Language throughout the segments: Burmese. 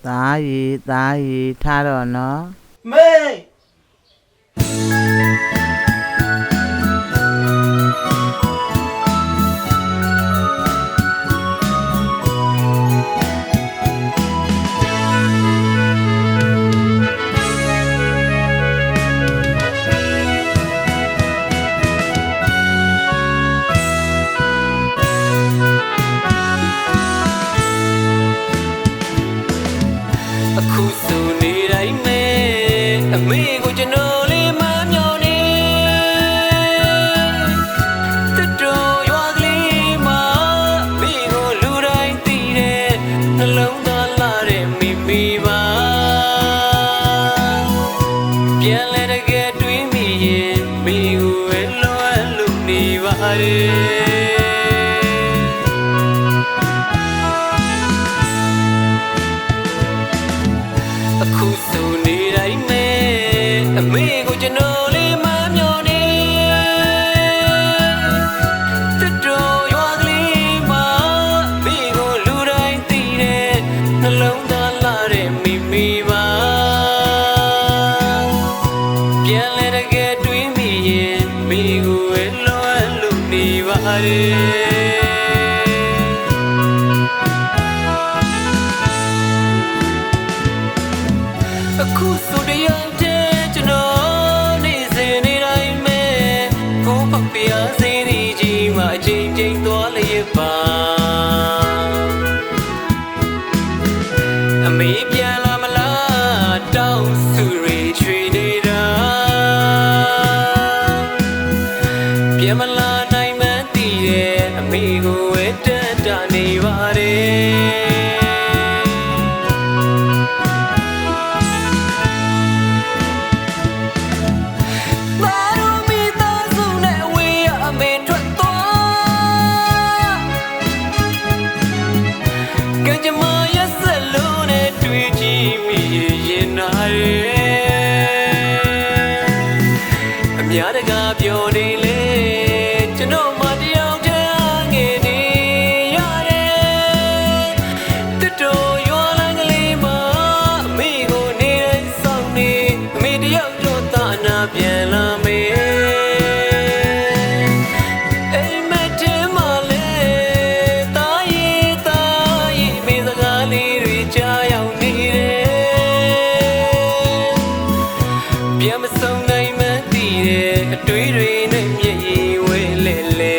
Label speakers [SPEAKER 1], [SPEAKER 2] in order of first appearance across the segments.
[SPEAKER 1] သားရီထားတော့နော်
[SPEAKER 2] မေအခုဆိုနေတိုင်းမဲအမေကိုကျွန်တော်လေးမမျောနေတစ်တော်ရွာကလေးမှာမိကိုလူတိုင်းသိတဲ့နှလုံးသားလာတဲ့မိမိပါပြန်လဲတကယ်တွေးမိရင်မိကိုဝဲလွယ်လို့နေပါတယ်အခုဆိုနေတိုင်းမဲအမေကိုကျွန်တော်လေးမမျောနေတစ်တော်ရွာကလေးမှာမိကိုလူတိုင်းသိတဲ့နှလုံးသားလာတဲ့မိမိပါပြန်လဲတကယ်တွေးမိရင်မိကိုဝဲလွယ်လို့နေပါတယ်အခုဆိုတရားတဲ့ကျွန်တော်နေစဉ်နေတိုင်းမဲကိုပပျားစေးဒီကြီးမှအချိန်ချင်းသွားလျက်ပါအမေပြန်လာမလားတောင်းစုရီချွေနေတာပြန်မလာနိုင်မှန်းသိတယ်အမေကိုဝဲတက်တာနေပါတယ်အများတကားပြောနေလေကျွန်တော်မတယောက်တည်းငယ်နေရတယ်တစ်တော်ရွာလမ်းကလေးမှာအမေကိုနေဆောင်နေအမေတယောက်တော့သာနာပြန်လာမေအိမ်မက်ထဲမှာလေတာရီမေစကားလေးတွေကြားရောက်နေတယ်ပြန်မဆုံးနိုင်မှန်းသိတယ်အတွေးတွေနဲ့မျက်ရည်ဝဲလဲလဲ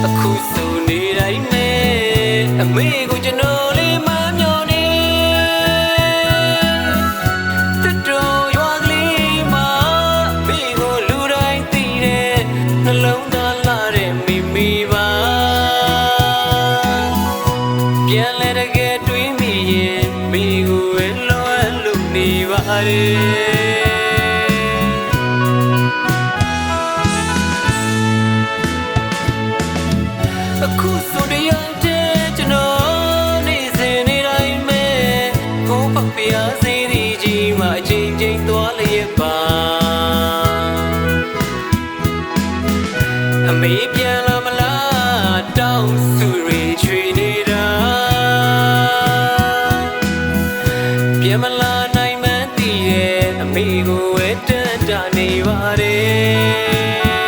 [SPEAKER 2] အခုဆိုနေတိုင်းမဲအမေကိုကျွန်တော်လေးမမျောနေတစ်တော်ရွာကလေးမှာမိကိုလူတိုင်းသိတဲ့နှလုံးသားလာတဲ့မိမိပါပြန်လဲတကယ်တွေးမိရင်မိကိုဝဲလွယ်လို့နေပါတယ်အခုဆိုတရားတဲ့ကျွန်တော်နေစဉ်နေတိုင်းမဲကိုပပျားစေးဒီကြီးမှအချိန်ချင်းသွားလျက်ပါအမေပြန်လာမလားတောင်းစုရီချွေနေတာပြန်မလာနိုင်မှန်းသိရဲ့အမေကိုဝဲတက်တာနေပါတယ်